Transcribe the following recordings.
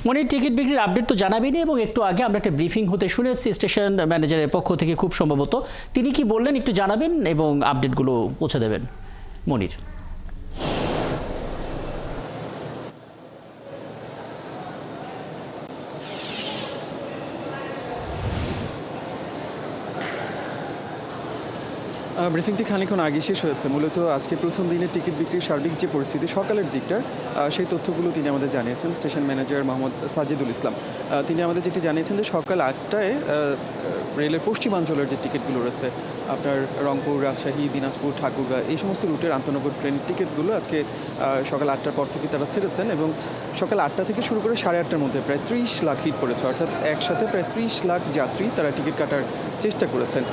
মনির, ticket বিক্রির update তো জানাবেনি এবং একটু আগে আমরা একটা ব্রিফিং হতে শুনেছি স্টেশন ম্যানেজারের পক্ষ থেকে, খুব সম্ভবত তিনি কি বললেন একটু জানাবেন এবং আপডেটগুলো পৌঁছে দেবেন মনির। ব্রিফিংটি খানিকক্ষণ আগে শেষ হয়েছে। মূলত আজকে প্রথম দিনের টিকিট বিক্রির সার্বিক যে পরিস্থিতি সকালের দিকটার সেই তথ্যগুলো তিনি আমাদের জানিয়েছেন। স্টেশন ম্যানেজার মোহাম্মদ সাজিদুল ইসলাম তিনি আমাদের যেটি জানিয়েছেন যে সকাল 8টায় রেলের পশ্চিমাঞ্চলের যে টিকিটগুলো রয়েছে, আপনার রংপুর, রাজশাহী, দিনাজপুর, ঠাকুরগাঁ এই সমস্ত রুটের আন্তনগর ট্রেন টিকিটগুলো আজকে সকাল 8টার পর থেকে তারা ছেড়েছেন এবং সকাল 8টা থেকে শুরু করে 8:30টার মধ্যে প্রায় 30 লাখ হিট পড়েছে, অর্থাৎ একসাথে প্রায় 30 লাখ যাত্রী তারা টিকিট কাটার চেষ্টা করেছেন।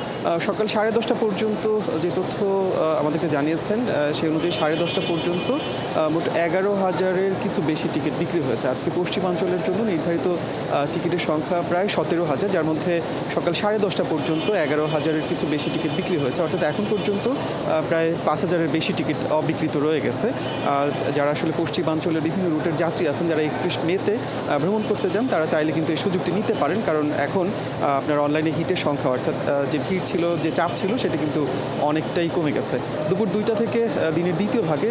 সকাল 10:30 পর্যন্ত যে তথ্য আমাদেরকে জানিয়েছেন সেই অনুযায়ী 10:30 পর্যন্ত মোট 11,000-এর কিছু বেশি টিকিট বিক্রি হয়েছে। আজকে পশ্চিমাঞ্চলের জন্য নির্ধারিত টিকিটের সংখ্যা প্রায় 17,000, যার মধ্যে সকাল 10:30 পর্যন্ত 11,000-এর কিছু বেশি টিকিট বিক্রি হয়েছে, অর্থাৎ এখন পর্যন্ত প্রায় 5,000-এর বেশি টিকিট অবিকৃত রয়ে গেছে। যারা আসলে পশ্চিমাঞ্চলের বিভিন্ন রুটের যাত্রী আছেন, যারা 31 মেতে ভ্রমণ করতে যান, তারা চাইলে কিন্তু এই সুযোগটি নিতে পারেন, কারণ এখন আপনার অনলাইনে হিটের সংখ্যা, অর্থাৎ যে ভিড় ছিল, যে চাপ ছিল, সেটা কিন্তু অনেকটাই কমে গেছে। দুপুর 2টা থেকে দিনের দ্বিতীয় ভাগে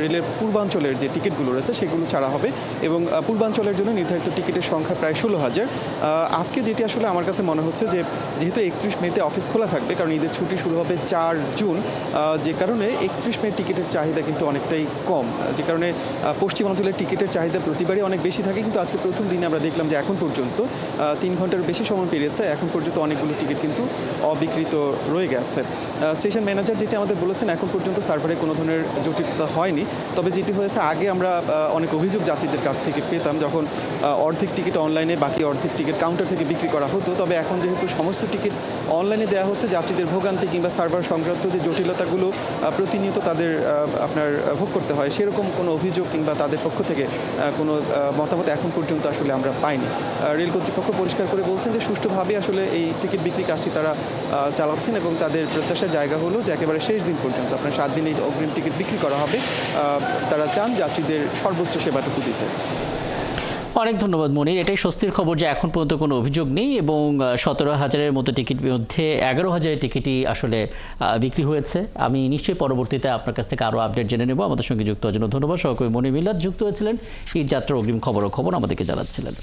রেলের পূর্বাঞ্চলের যে টিকিটগুলো রয়েছে সেগুলো ছাড়া হবে এবং পূর্বাঞ্চলের জন্য নির্ধারিত টিকিটের সংখ্যা প্রায় 16,000। আজকে যেটি আসলে আমার কাছে মনে হচ্ছে যে যেহেতু 31 মেতে অফিস খোলা থাকবে, কারণ ঈদের ছুটি শুরু হবে 4 জুন, যে কারণে 31 মে টিকিটের চাহিদা কিন্তু অনেকটাই কম, যে কারণে পশ্চিমাঞ্চলের টিকিটের চাহিদা প্রতিবারই অনেক বেশি থাকে, কিন্তু আজকে প্রথম দিনে আমরা দেখলাম যে এখন পর্যন্ত 3 ঘন্টার বেশি সময় পেরিয়েছে, এখন পর্যন্ত অনেকগুলো টিকিট কিন্তু অবিকৃত রয়ে গেছে। স্টেশন ম্যানেজার যেটি আমাদের বলেছেন, এখন পর্যন্ত সার্ভারে কোনো ধরনের জটিলতা হয়নি, তবে যেটি হয়েছে আগে আমরা অনেক অভিযোগ যাত্রীদের কাছ থেকে পেতাম যখন অর্ধেক টিকিট অনলাইনে, বাকি অর্ধেক টিকিট কাউন্টার থেকে বিক্রি করা হতো। তবে এখন যেহেতু সমস্ত টিকিট অনলাইনে দেওয়া হচ্ছে, যাত্রীদের ভোগান্তি কিংবা সার্ভার সংক্রান্ত যে জটিলতাগুলো প্রতিনিয়ত তাদের আপনার ভোগ করতে হয়, সেরকম কোনো অভিযোগ কিংবা তাদের পক্ষ থেকে কোনো মতামত এখন পর্যন্ত আসলে আমরা পাইনি। রেল কর্তৃপক্ষ পরিষ্কার করে বলছেন যে সুষ্ঠুভাবে আসলে এই টিকিট বিক্রি কাজটি তারা চালাচ্ছেন এবং তাদের প্রত্যাশার জায়গা হলো যে একেবারে শেষ দিন পর্যন্ত আপনার 7 দিন এই অগ্রিম টিকিট বিক্রি করা হবে। তারা চান যাত্রীদের সর্বোচ্চ সেবাটুকু দিতে। অনেক ধন্যবাদ মনির। এটাই স্বস্তির খবর যে এখন পর্যন্ত কোনো অভিযোগ নেই এবং 17,000-এর মতো টিকিটের মধ্যে 11,000 টিকিটই আসলে বিক্রি হয়েছে। আমি নিশ্চয়ই পরবর্তীতে আপনার কাছ থেকে আরও আপডেট জেনে নেব। আমাদের সঙ্গে যুক্ত হওয়ার জন্য ধন্যবাদ। সহকর্মী মনির মিল্লাত যুক্ত হয়েছিলেন, এই যাত্রার অগ্রিম খবর আমাদেরকে জানাচ্ছিলেন।